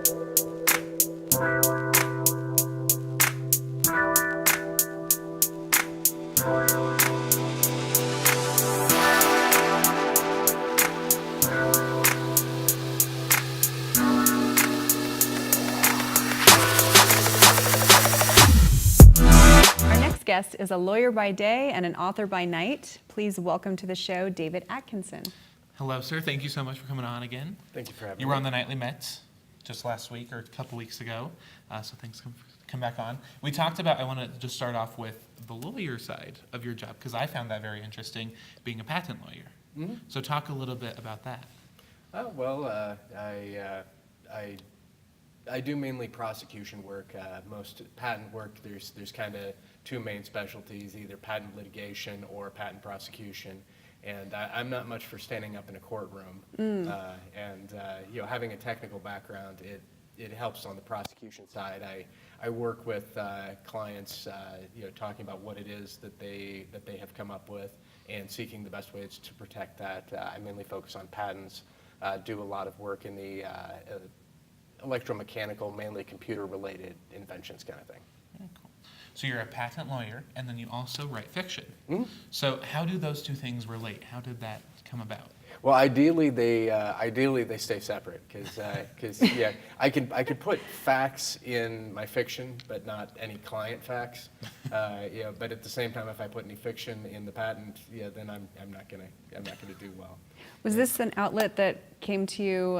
Guest is a lawyer by day and an author by night. Please welcome to the show, David Atkinson. Hello, sir. Thank you so much for coming on again. Thank you for having me. You were on the Nightly Mets just last week or a couple weeks ago, so thanks for come back on. We talked about, I want to just start off with the lawyer side of your job, because I found that very interesting, being a patent lawyer. Mm-hmm. So talk a little bit about that. I do mainly prosecution work. Most patent work, there's kind of two main specialties, either patent litigation or patent prosecution. And I'm not much for standing up in a courtroom. Having a technical background, it helps on the prosecution side. I work with clients, talking about what it is that they have come up with and seeking the best ways to protect that. I mainly focus on patents, do a lot of work in the electromechanical, mainly computer-related inventions kind of thing. Very cool. So you're a patent lawyer, and then you also write fiction. Mm-hmm. So how do those two things relate? How did that come about? Well, ideally they stay separate, because I could put facts in my fiction, but not any client facts. But at the same time, if I put any fiction in the patent, then I'm not gonna do well. Was this an outlet that came to you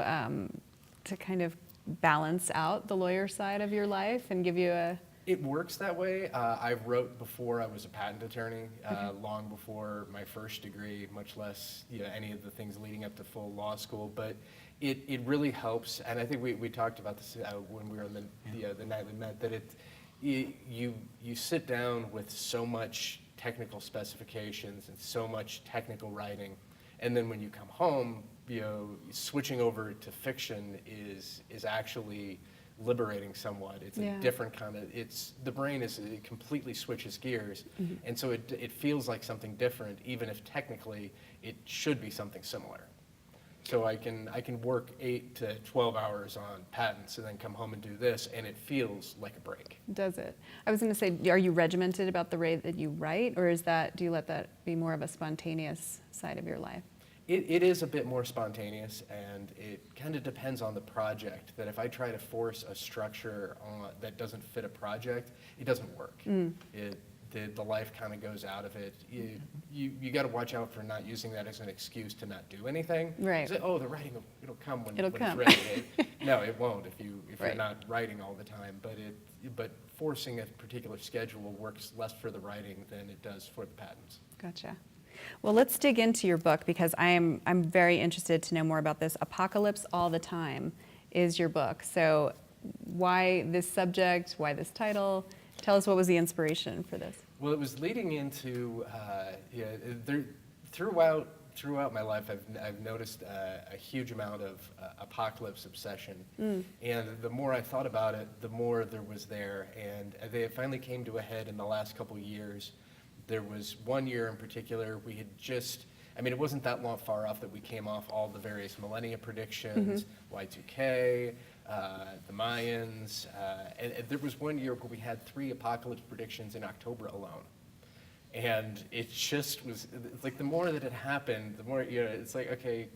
to kind of balance out the lawyer side of your life and give you a... It works that way. I wrote before I was a patent attorney, long before my first degree, much less any of the things leading up to full law school. But it really helps, and I think we talked about this when we were in the Nightly Met, that you sit down with so much technical specifications and so much technical writing, and then when you come home, switching over to fiction is actually liberating somewhat. It's a different kind of, the brain it completely switches gears, and so it feels like something different, even if technically it should be something similar. So I can work 8 to 12 hours on patents and then come home and do this, and it feels like a break. Does it? I was going to say, are you regimented about the way that you write, or do you let that be more of a spontaneous side of your life? It is a bit more spontaneous, and it kind of depends on the project. That if I try to force a structure that doesn't fit a project, it doesn't work. The life kind of goes out of it. You got to watch out for not using that as an excuse to not do anything. Right. Say, the writing it'll come when it's ready. No, it won't if right. you're not writing all the time. But forcing a particular schedule works less for the writing than it does for the patents. Gotcha. Well, let's dig into your book, because I'm very interested to know more about this. Apocalypse All the Time is your book. So why this subject? Why this title? Tell us, what was the inspiration for this? Well, it was leading into throughout my life, I've noticed a huge amount of apocalypse obsession, and the more I thought about it, the more there was there, and they finally came to a head in the last couple of years. There was one year in particular, we had it wasn't that far off that we came off all the various millennia predictions, Y2K, the Mayans, and there was one year where we had 3 apocalypse predictions in October alone. And it just was, it's like the more that it happened, the more, it's like, okay,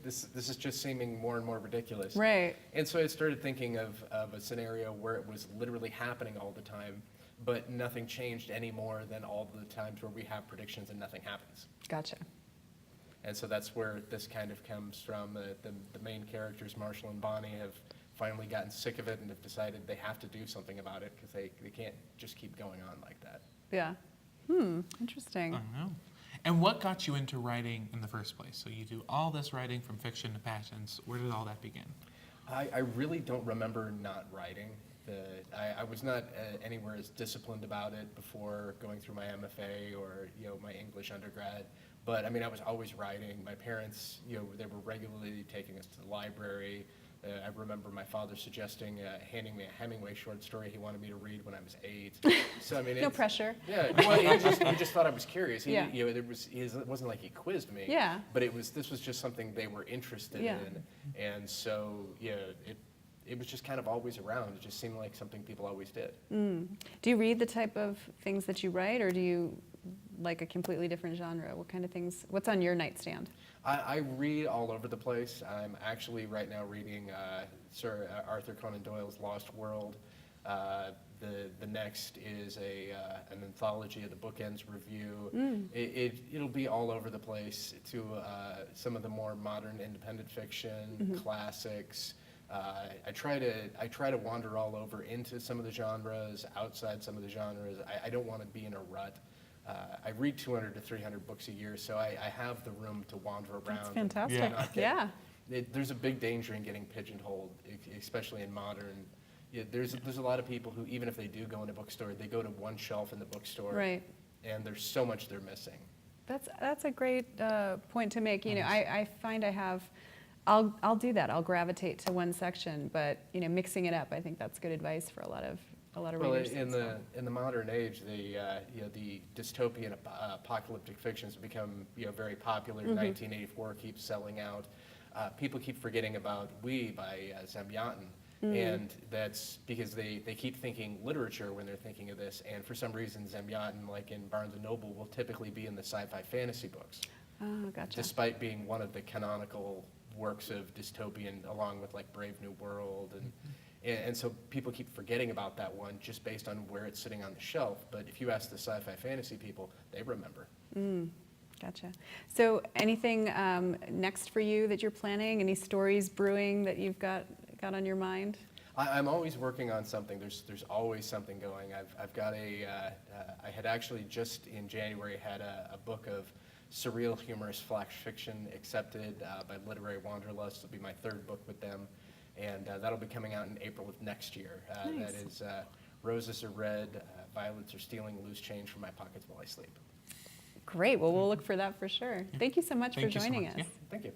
this is just seeming more and more ridiculous. Right. And so I started thinking of a scenario where it was literally happening all the time, but nothing changed any more than all the times where we have predictions and nothing happens. Gotcha. And so that's where this kind of comes from. The main characters, Marshall and Bonnie, have finally gotten sick of it and have decided they have to do something about it, because they can't just keep going on like that. Yeah. Interesting. I know. And what got you into writing in the first place? So you do all this writing from fiction to patents. Where did all that begin? I really don't remember not writing. I was not anywhere as disciplined about it before going through my MFA or my English undergrad. But I was always writing. My parents, they were regularly taking us to the library. I remember my father suggesting handing me a Hemingway short story he wanted me to read when I was 8. So no pressure. Yeah, well, he just thought I was curious. It wasn't like he quizzed me. Yeah. But this was just something they were interested in, and so it was just kind of always around. It just seemed like something people always did. Do you read the type of things that you write, or do you like a completely different genre? What kind of things, what's on your nightstand? I read all over the place. I'm actually right now reading Sir Arthur Conan Doyle's Lost World. The next is an anthology of the Bookends Review. It'll be all over the place to some of the more modern independent fiction, classics. I try to wander all over into some of the genres, outside some of the genres. I don't want to be in a rut. I read 200 to 300 books a year, so I have the room to wander around. That's fantastic. Yeah. Not Yeah. there's a big danger in getting pigeonholed, especially in modern. There's a lot of people who, even if they do go in a bookstore, they go to one shelf in the bookstore, Right. and there's so much they're missing. That's a great point to make. You know, I find I'll do that. I'll gravitate to one section, but you know, mixing it up, I think that's good advice for a lot of Well, readers. in the modern age, the dystopian apocalyptic fictions have become very popular. 1984 keeps selling out. People keep forgetting about We by Zamyatin. And that's because they keep thinking literature when they're thinking of this. And for some reason, Zamyatin, like in Barnes & Noble, will typically be in the sci-fi fantasy books, Oh, gotcha. despite being one of the canonical works of dystopian, along with like Brave New World. And so people keep forgetting about that one just based on where it's sitting on the shelf. But if you ask the sci-fi fantasy people, they remember. Gotcha. So anything next for you that you're planning? Any stories brewing that you've got on your mind? I'm always working on something. There's always something going. I've got I had actually just in January had a book of surreal humorous flash fiction accepted by Literary Wanderlust. It'll be my third book with them, and that'll be coming out in April of next year. Nice. That is Roses Are Red, Violets Are Stealing Loose Change from My Pockets While I Sleep. Great. Well, we'll look for that for sure. Thank you so much Thank for you so joining much. us. Yeah. Thank you.